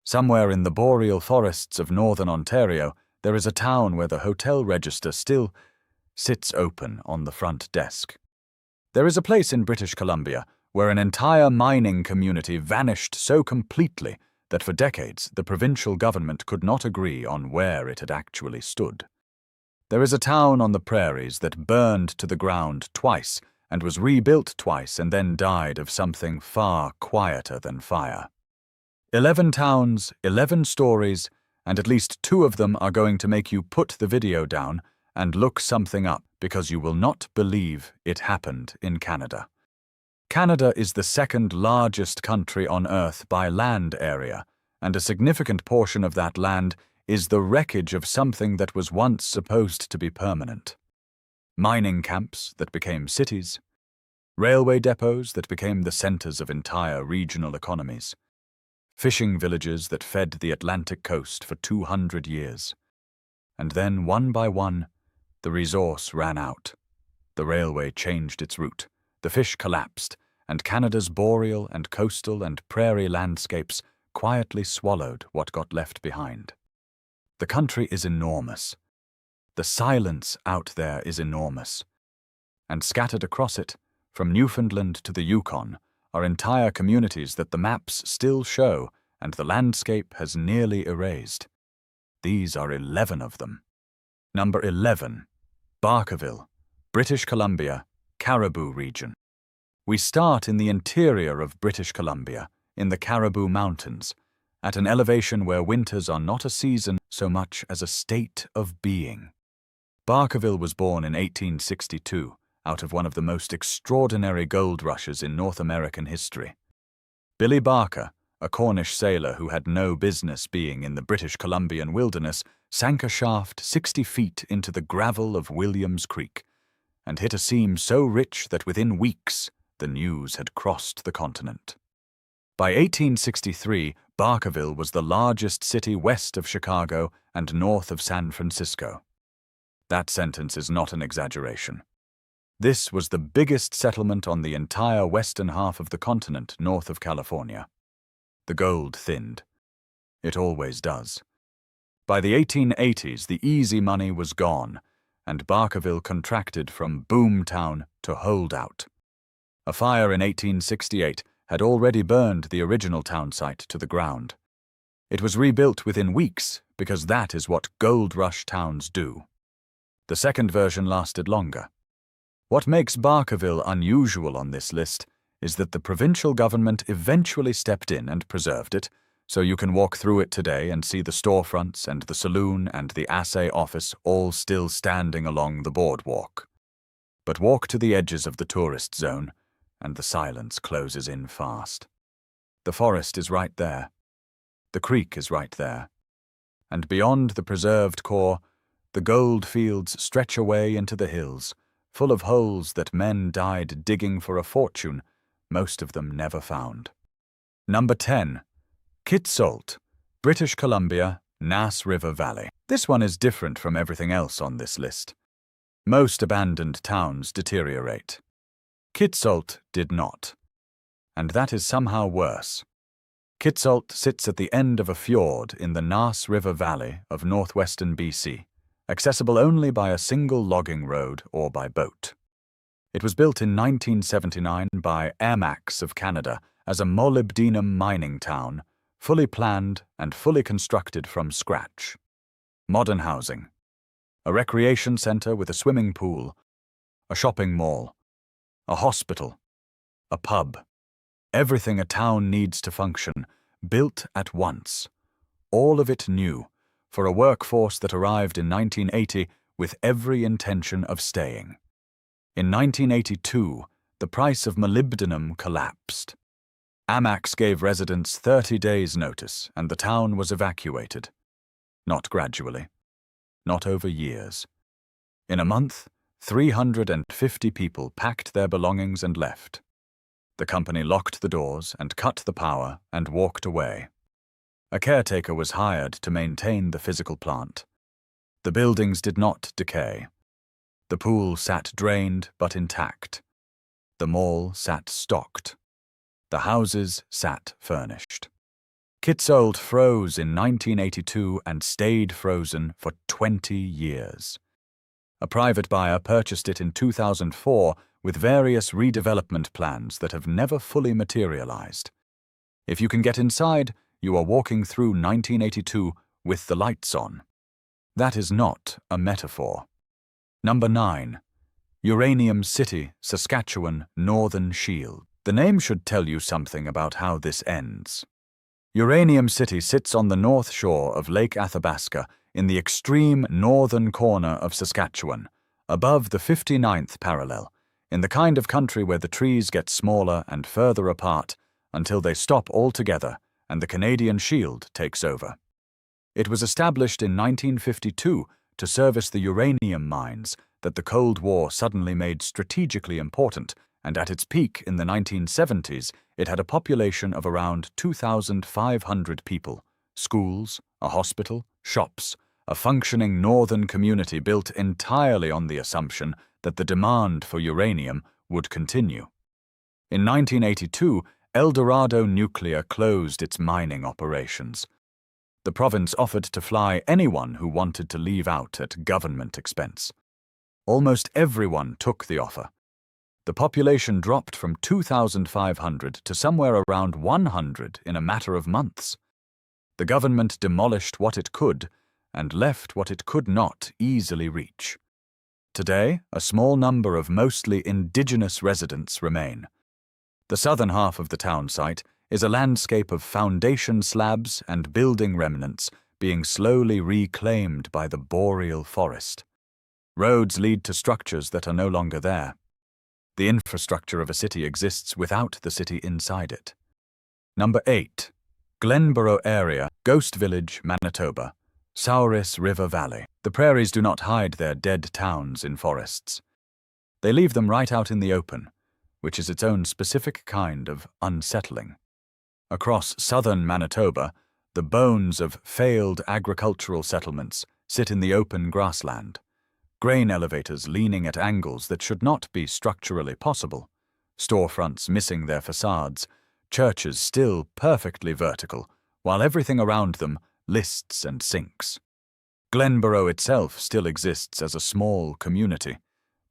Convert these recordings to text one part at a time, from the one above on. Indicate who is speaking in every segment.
Speaker 1: Somewhere in the boreal forests of northern Ontario, there is a town where the hotel register still sits open on the front desk. There is a place in British Columbia where an entire mining community vanished so completely that for decades the provincial government could not agree on where it had actually stood. There is a town on the prairies that burned to the ground twice and was rebuilt twice and then died of something far quieter than fire. 11 towns, 11 stories, and at least 2 of them are going to make you put the video down and look something up because you will not believe it happened in Canada. Canada is the second largest country on Earth by land area, and a significant portion of that land is the wreckage of something that was once supposed to be permanent. Mining camps that became cities, railway depots that became the centers of entire regional economies, fishing villages that fed the Atlantic coast for 200 years. And then, one by one, the resource ran out. The railway changed its route, the fish collapsed, and Canada's boreal and coastal and prairie landscapes quietly swallowed what got left behind. The country is enormous. The silence out there is enormous. And scattered across it, from Newfoundland to the Yukon, are entire communities that the maps still show and the landscape has nearly erased. These are 11 of them. Number 11, Barkerville, British Columbia, Cariboo region. We start in the interior of British Columbia, in the Cariboo Mountains, at an elevation where winters are not a season so much as a state of being. Barkerville was born in 1862, out of one of the most extraordinary gold rushes in North American history. Billy Barker, a Cornish sailor who had no business being in the British Columbian wilderness, sank a shaft 60 feet into the gravel of Williams Creek and hit a seam so rich that within weeks the news had crossed the continent. By 1863, Barkerville was the largest city west of Chicago and north of San Francisco. That sentence is not an exaggeration. This was the biggest settlement on the entire western half of the continent north of California. The gold thinned. It always does. By the 1880s, the easy money was gone, and Barkerville contracted from boom town to holdout. A fire in 1868 had already burned the original town site to the ground. It was rebuilt within weeks because that is what gold rush towns do. The second version lasted longer. What makes Barkerville unusual on this list is that the provincial government eventually stepped in and preserved it, so you can walk through it today and see the storefronts and the saloon and the assay office all still standing along the boardwalk. But walk to the edges of the tourist zone, and the silence closes in fast. The forest is right there. The creek is right there. And beyond the preserved core, the gold fields stretch away into the hills, full of holes that men died digging for a fortune, most of them never found. Number 10. Kitsault, British Columbia, Nass River Valley. This one is different from everything else on this list. Most abandoned towns deteriorate. Kitsault did not. And that is somehow worse. Kitsault sits at the end of a fjord in the Nass River Valley of northwestern BC, accessible only by a single logging road or by boat. It was built in 1979 by Anyox of Canada as a molybdenum mining town, fully planned and fully constructed from scratch. Modern housing, a recreation center with a swimming pool, a shopping mall, a hospital, a pub. Everything a town needs to function, built at once. All of it new, for a workforce that arrived in 1980 with every intention of staying. In 1982, the price of molybdenum collapsed. Anyox gave residents 30 days' notice, and the town was evacuated. Not gradually. Not over years. In a month, 350 people packed their belongings and left. The company locked the doors and cut the power and walked away. A caretaker was hired to maintain the physical plant. The buildings did not decay. The pool sat drained but intact. The mall sat stocked. The houses sat furnished. Kitsault froze in 1982 and stayed frozen for 20 years. A private buyer purchased it in 2004 with various redevelopment plans that have never fully materialized. If you can get inside, you are walking through 1982 with the lights on. That is not a metaphor. Number 9. Uranium City, Saskatchewan, Northern Shield. The name should tell you something about how this ends. Uranium City sits on the north shore of Lake Athabasca in the extreme northern corner of Saskatchewan, above the 59th parallel, in the kind of country where the trees get smaller and further apart until they stop altogether and the Canadian Shield takes over. It was established in 1952 to service the uranium mines that the Cold War suddenly made strategically important, and at its peak in the 1970s, it had a population of around 2,500 people, schools, a hospital, shops, a functioning northern community built entirely on the assumption that the demand for uranium would continue. In 1982, El Dorado Nuclear closed its mining operations. The province offered to fly anyone who wanted to leave out at government expense. Almost everyone took the offer. The population dropped from 2,500 to somewhere around 100 in a matter of months. The government demolished what it could and left what it could not easily reach. Today, a small number of mostly indigenous residents remain. The southern half of the town site is a landscape of foundation slabs and building remnants being slowly reclaimed by the boreal forest. Roads lead to structures that are no longer there. The infrastructure of a city exists without the city inside it. Number 8. Glenborough Area, Ghost Village, Manitoba, Souris River Valley. The prairies do not hide their dead towns in forests. They leave them right out in the open, which is its own specific kind of unsettling. Across southern Manitoba, the bones of failed agricultural settlements sit in the open grassland. Grain elevators leaning at angles that should not be structurally possible, storefronts missing their facades, churches still perfectly vertical, while everything around them lists and sinks. Glenborough itself still exists as a small community,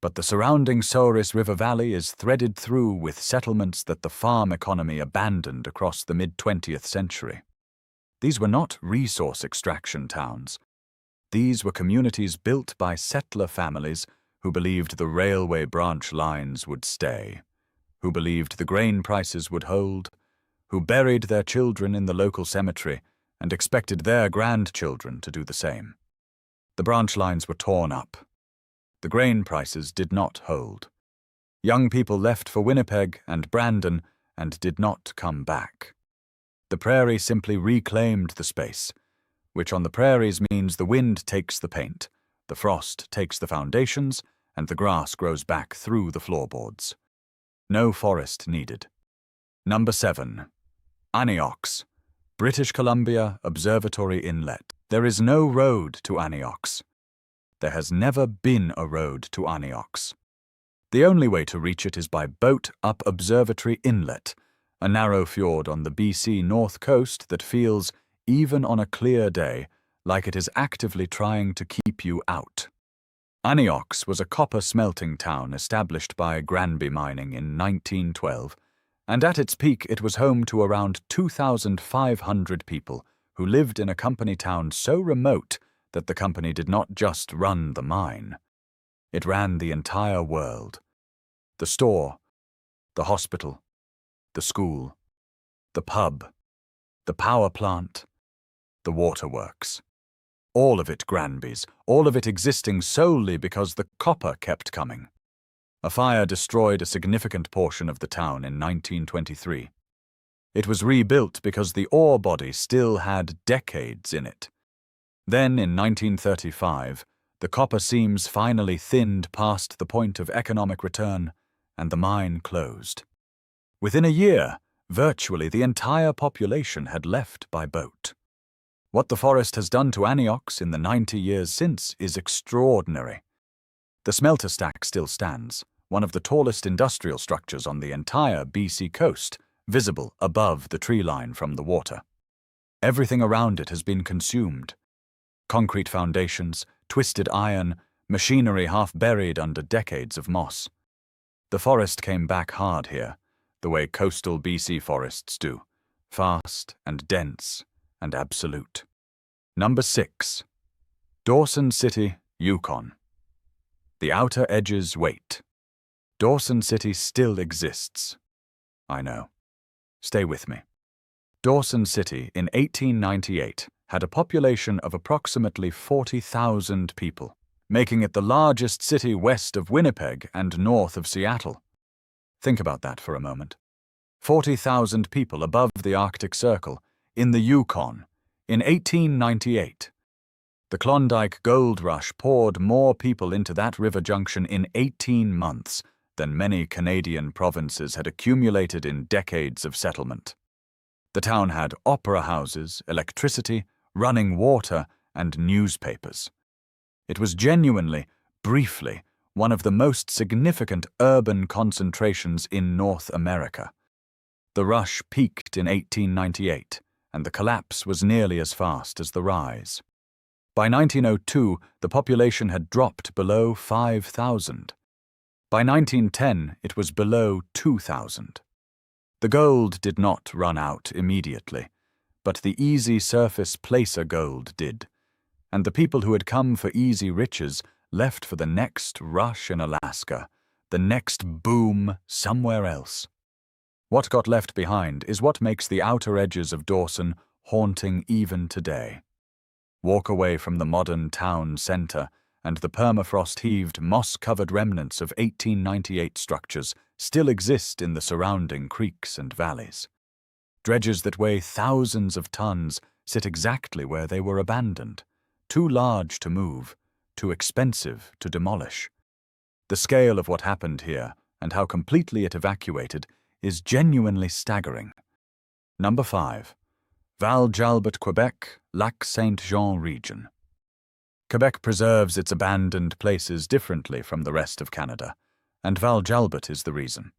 Speaker 1: but the surrounding Souris River Valley is threaded through with settlements that the farm economy abandoned across the mid-20th century. These were not resource extraction towns. These were communities built by settler families who believed the railway branch lines would stay, who believed the grain prices would hold, who buried their children in the local cemetery and expected their grandchildren to do the same. The branch lines were torn up. The grain prices did not hold. Young people left for Winnipeg and Brandon and did not come back. The prairie simply reclaimed the space, which on the prairies means the wind takes the paint, the frost takes the foundations, and the grass grows back through the floorboards. No forest needed. Number 7. Anyox, British Columbia Observatory Inlet. There is no road to Anyox. There has never been a road to Anyox. The only way to reach it is by boat up Observatory Inlet, a narrow fjord on the BC north coast that feels, even on a clear day, like it is actively trying to keep you out. Anyox was a copper smelting town established by Granby Mining in 1912, and at its peak it was home to around 2,500 people who lived in a company town so remote that the company did not just run the mine. It ran the entire world. The store, the hospital, the school, the pub, the power plant, the waterworks. All of it Granby's, all of it existing solely because the copper kept coming. A fire destroyed a significant portion of the town in 1923. It was rebuilt because the ore body still had decades in it. Then, in 1935, the copper seams finally thinned past the point of economic return, and the mine closed. Within a year, virtually the entire population had left by boat. What the forest has done to Anyox in the 90 years since is extraordinary. The smelter stack still stands, one of the tallest industrial structures on the entire BC coast, visible above the tree line from the water. Everything around it has been consumed. Concrete foundations, twisted iron, machinery half buried under decades of moss. The forest came back hard here, the way coastal BC forests do, fast and dense and absolute. Number 6. Dawson City, Yukon. The outer edges wait. Dawson City still exists. I know. Stay with me. Dawson City in 1898 had a population of approximately 40,000 people, making it the largest city west of Winnipeg and north of Seattle. Think about that for a moment. 40,000 people above the Arctic Circle, in the Yukon, in 1898. The Klondike Gold Rush poured more people into that river junction in 18 months than many Canadian provinces had accumulated in decades of settlement. The town had opera houses, electricity, running water, and newspapers. It was genuinely, briefly, one of the most significant urban concentrations in North America. The rush peaked in 1898, and the collapse was nearly as fast as the rise. By 1902, the population had dropped below 5,000. By 1910, it was below 2,000. The gold did not run out immediately, but the easy surface placer gold did, and the people who had come for easy riches left for the next rush in Alaska, the next boom somewhere else. What got left behind is what makes the outer edges of Dawson haunting even today. Walk away from the modern town centre, and the permafrost-heaved, moss-covered remnants of 1898 structures still exist in the surrounding creeks and valleys. Dredges that weigh thousands of tons sit exactly where they were abandoned, too large to move, too expensive to demolish. The scale of what happened here, and how completely it evacuated, is genuinely staggering. Number 5. Val-Jalbert, Quebec, Lac-Saint-Jean region. Quebec preserves its abandoned places differently from the rest of Canada, and Val-Jalbert is the reason.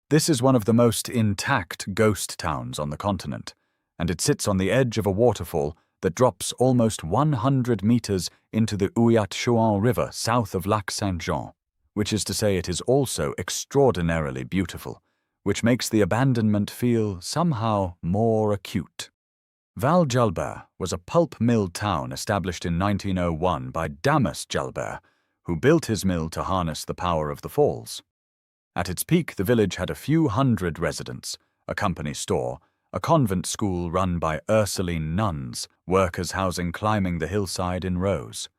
Speaker 1: This is one of the most intact ghost towns on the continent, and it sits on the edge of a waterfall that drops almost 100 meters into the Ouiat-Chouan River south of Lac-Saint-Jean, which is to say it is also extraordinarily beautiful, which makes the abandonment feel somehow more acute. Val-Jalbert was a pulp mill town established in 1901 by Damas Jalbert, who built his mill to harness the power of the falls. At its peak, the village had a few hundred residents, a company store, a convent school run by Ursuline nuns, workers housing climbing the hillside in rows.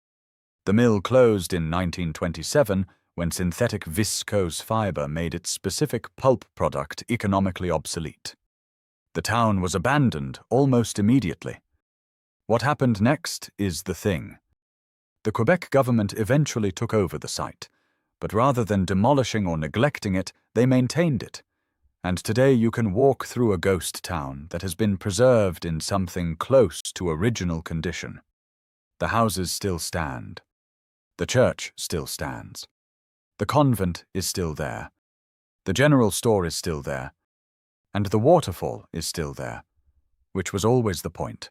Speaker 1: The mill closed in 1927 when synthetic viscose fiber made its specific pulp product economically obsolete. The town was abandoned almost immediately. What happened next is the thing. The Quebec government eventually took over the site, but rather than demolishing or neglecting it, they maintained it. And today you can walk through a ghost town that has been preserved in something close to original condition. The houses still stand. The church still stands. The convent is still there. The general store is still there. And the waterfall is still there, which was always the point,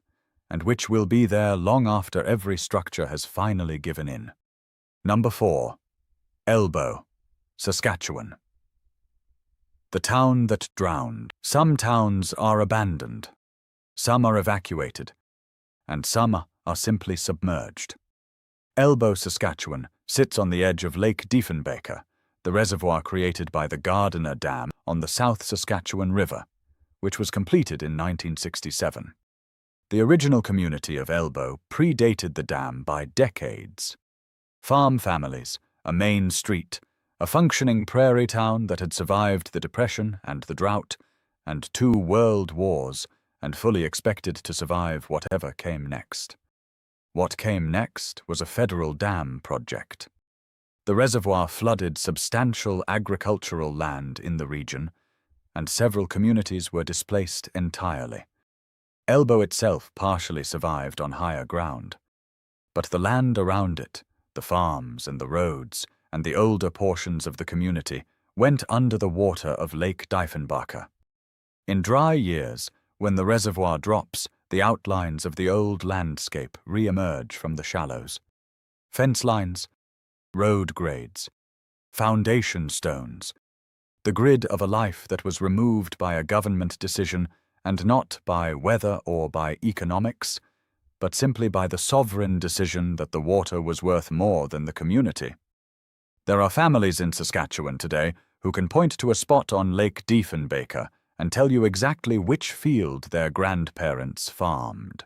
Speaker 1: and which will be there long after every structure has finally given in. Number 4. Elbow, Saskatchewan. The town that drowned. Some towns are abandoned, some are evacuated, and some are simply submerged. Elbow, Saskatchewan sits on the edge of Lake Diefenbaker, the reservoir created by the Gardiner Dam on the South Saskatchewan River, which was completed in 1967. The original community of Elbow predated the dam by decades. Farm families, a main street, a functioning prairie town that had survived the Depression and the drought, and 2 world wars, and fully expected to survive whatever came next. What came next was a federal dam project. The reservoir flooded substantial agricultural land in the region, and several communities were displaced entirely. Elbow itself partially survived on higher ground, but the land around it, the farms and the roads, and the older portions of the community went under the water of Lake Diefenbaker. In dry years, when the reservoir drops, The outlines of the old landscape re-emerge from the shallows. Fence lines, road grades, foundation stones, the grid of a life that was removed by a government decision and not by weather or by economics, but simply by the sovereign decision that the water was worth more than the community. There are families in Saskatchewan today who can point to a spot on Lake Diefenbaker and tell you exactly which field their grandparents farmed.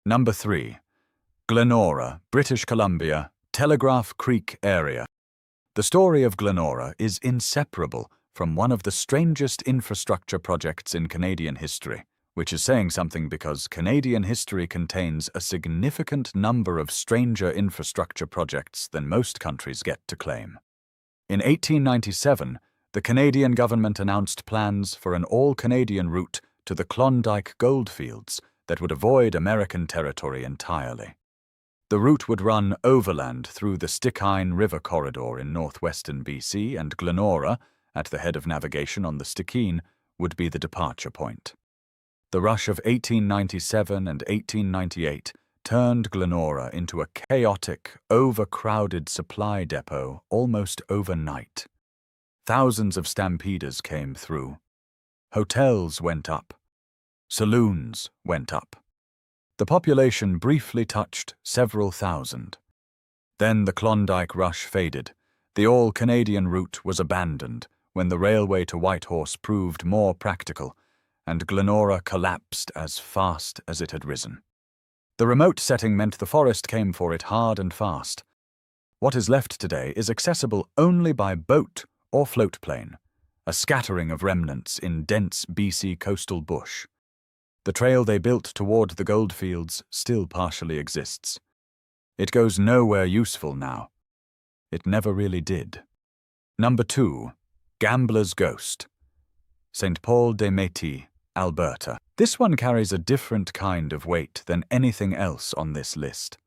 Speaker 1: Number 3. Glenora, British Columbia, Telegraph Creek area. The story of Glenora is inseparable from one of the strangest infrastructure projects in Canadian history, which is saying something because Canadian history contains a significant number of stranger infrastructure projects than most countries get to claim. In 1897, the Canadian government announced plans for an all-Canadian route to the Klondike goldfields that would avoid American territory entirely. The route would run overland through the Stikine River corridor in northwestern BC, and Glenora, at the head of navigation on the Stikine, would be the departure point. The rush of 1897 and 1898 turned Glenora into a chaotic, overcrowded supply depot almost overnight. Thousands of stampeders came through. Hotels went up. Saloons went up. The population briefly touched several thousand. Then the Klondike rush faded. The all-Canadian route was abandoned when the railway to Whitehorse proved more practical, and Glenora collapsed as fast as it had risen. The remote setting meant the forest came for it hard and fast. What is left today is accessible only by boat or floatplane, a scattering of remnants in dense BC coastal bush. The trail they built toward the goldfields still partially exists. It goes nowhere useful now. It never really did. Number 2. Gambler's Ghost. St. Paul des Métis, Alberta. This one carries a different kind of weight than anything else on this list.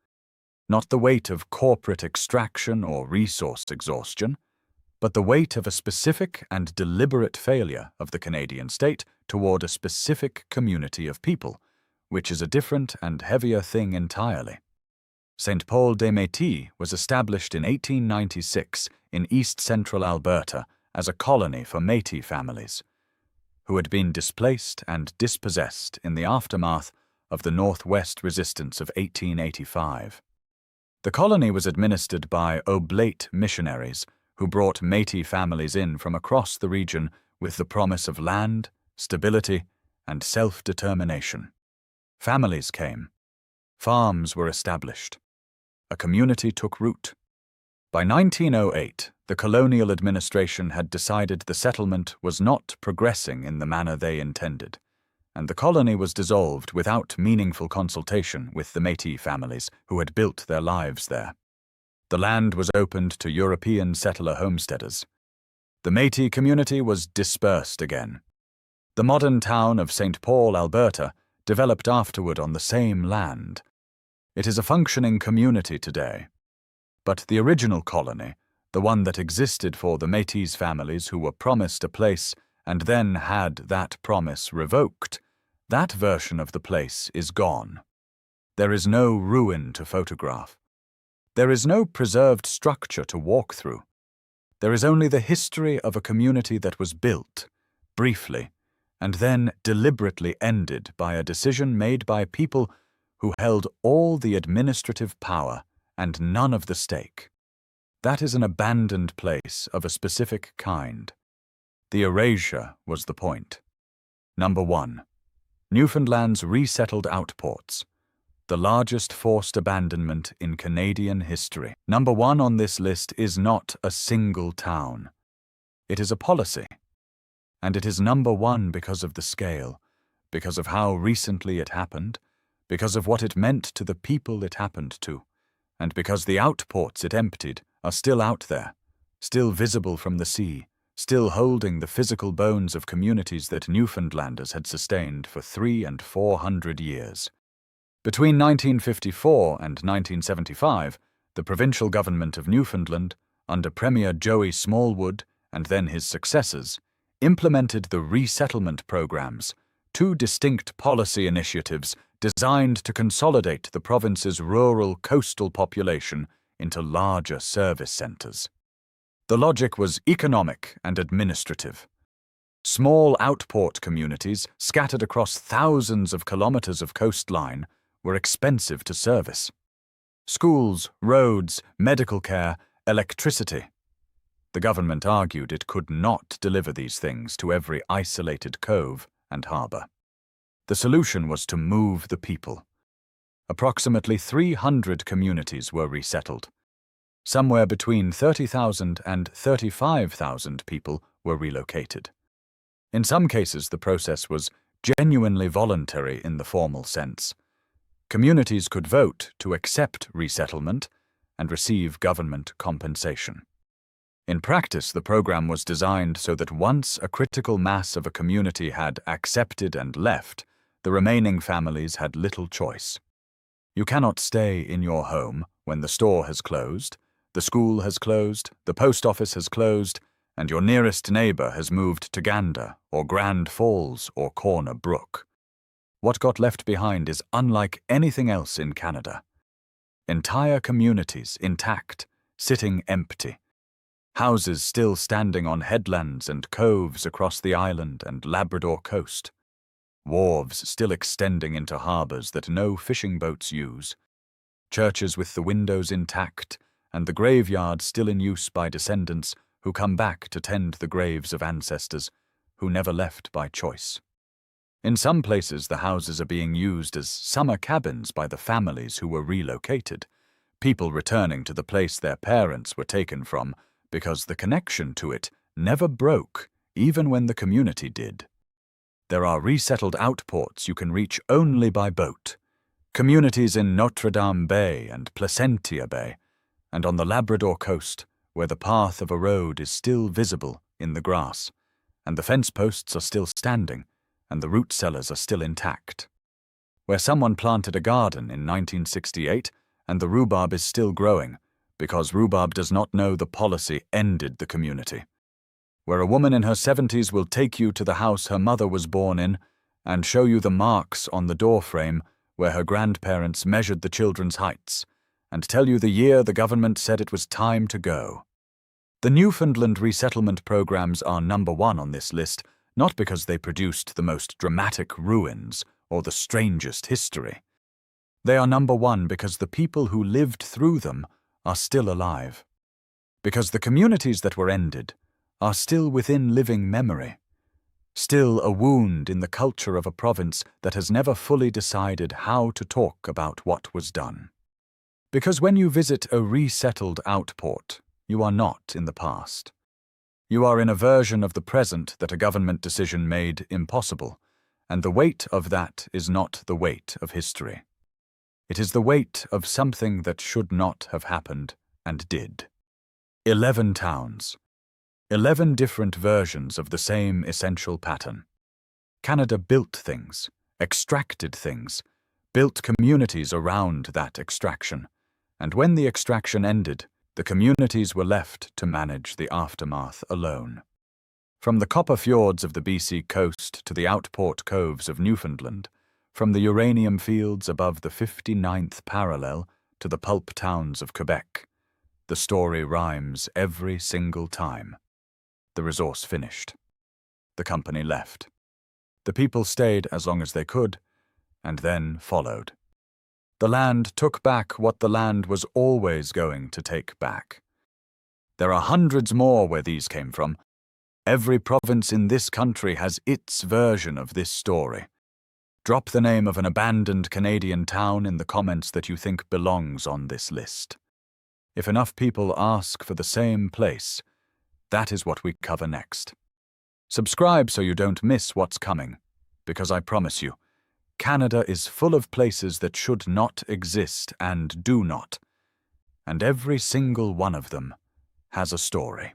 Speaker 1: Not the weight of corporate extraction or resource exhaustion, but the weight of a specific and deliberate failure of the Canadian state toward a specific community of people, which is a different and heavier thing entirely. St. Paul des Métis was established in 1896 in east-central Alberta as a colony for Métis families, who had been displaced and dispossessed in the aftermath of the Northwest Resistance of 1885. The colony was administered by oblate missionaries who brought Métis families in from across the region with the promise of land, stability, and self-determination. Families came. Farms were established. A community took root. By 1908, the colonial administration had decided the settlement was not progressing in the manner they intended, and the colony was dissolved without meaningful consultation with the Métis families who had built their lives there. The land was opened to European settler homesteaders. The Métis community was dispersed again. The modern town of St. Paul, Alberta, developed afterward on the same land. It is a functioning community today. But the original colony, the one that existed for the Métis families who were promised a place and then had that promise revoked, that version of the place is gone. There is no ruin to photograph. There is no preserved structure to walk through. There is only the history of a community that was built, briefly, and then deliberately ended by a decision made by people who held all the administrative power and none of the stake. That is an abandoned place of a specific kind. The erasure was the point. Number 1. Newfoundland's resettled outports. The largest forced abandonment in Canadian history. Number 1 on this list is not a single town. It is a policy. And it is number 1 because of the scale, because of how recently it happened, because of what it meant to the people it happened to, and because the outports it emptied are still out there, still visible from the sea, still holding the physical bones of communities that Newfoundlanders had sustained for 300 and 400 years. Between 1954 and 1975, the provincial government of Newfoundland, under Premier Joey Smallwood and then his successors, implemented the resettlement programs, 2 distinct policy initiatives designed to consolidate the province's rural coastal population into larger service centers. The logic was economic and administrative. Small outport communities, scattered across thousands of kilometers of coastline, were expensive to service. Schools, roads, medical care, electricity. The government argued it could not deliver these things to every isolated cove and harbour. The solution was to move the people. Approximately 300 communities were resettled. Somewhere between 30,000 and 35,000 people were relocated. In some cases, the process was genuinely voluntary in the formal sense. Communities could vote to accept resettlement and receive government compensation. In practice, the program was designed so that once a critical mass of a community had accepted and left, the remaining families had little choice. You cannot stay in your home when the store has closed, the school has closed, the post office has closed, and your nearest neighbor has moved to Gander or Grand Falls or Corner Brook. What got left behind is unlike anything else in Canada. Entire communities intact, sitting empty. Houses still standing on headlands and coves across the island and Labrador coast. Wharves still extending into harbours that no fishing boats use. Churches with the windows intact, and the graveyard still in use by descendants who come back to tend the graves of ancestors who never left by choice. In some places, the houses are being used as summer cabins by the families who were relocated, people returning to the place their parents were taken from because the connection to it never broke, even when the community did. There are resettled outports you can reach only by boat, communities in Notre Dame Bay and Placentia Bay, and on the Labrador coast, where the path of a road is still visible in the grass, and the fence posts are still standing, and the root cellars are still intact. Where someone planted a garden in 1968, and the rhubarb is still growing, because rhubarb does not know the policy ended the community. Where a woman in her 70s will take you to the house her mother was born in, and show you the marks on the doorframe where her grandparents measured the children's heights, and tell you the year the government said it was time to go. The Newfoundland resettlement programs are number one on this list, not because they produced the most dramatic ruins or the strangest history. They are number one because the people who lived through them are still alive. Because the communities that were ended are still within living memory, still a wound in the culture of a province that has never fully decided how to talk about what was done. Because when you visit a resettled outport, you are not in the past. You are in a version of the present that a government decision made impossible, and the weight of that is not the weight of history. It is the weight of something that should not have happened and did. 11 towns. 11 different versions of the same essential pattern. Canada built things, extracted things, built communities around that extraction, and when the extraction ended, the communities were left to manage the aftermath alone. From the copper fjords of the BC coast to the outport coves of Newfoundland, from the uranium fields above the 59th parallel to the pulp towns of Quebec, the story rhymes every single time. The resource finished. The company left. The people stayed as long as they could, and then followed. The land took back what the land was always going to take back. There are hundreds more where these came from. Every province in this country has its version of this story. Drop the name of an abandoned Canadian town in the comments that you think belongs on this list. If enough people ask for the same place, that is what we cover next. Subscribe so you don't miss what's coming, because I promise you, Canada is full of places that should not exist and do not, and every single one of them has a story.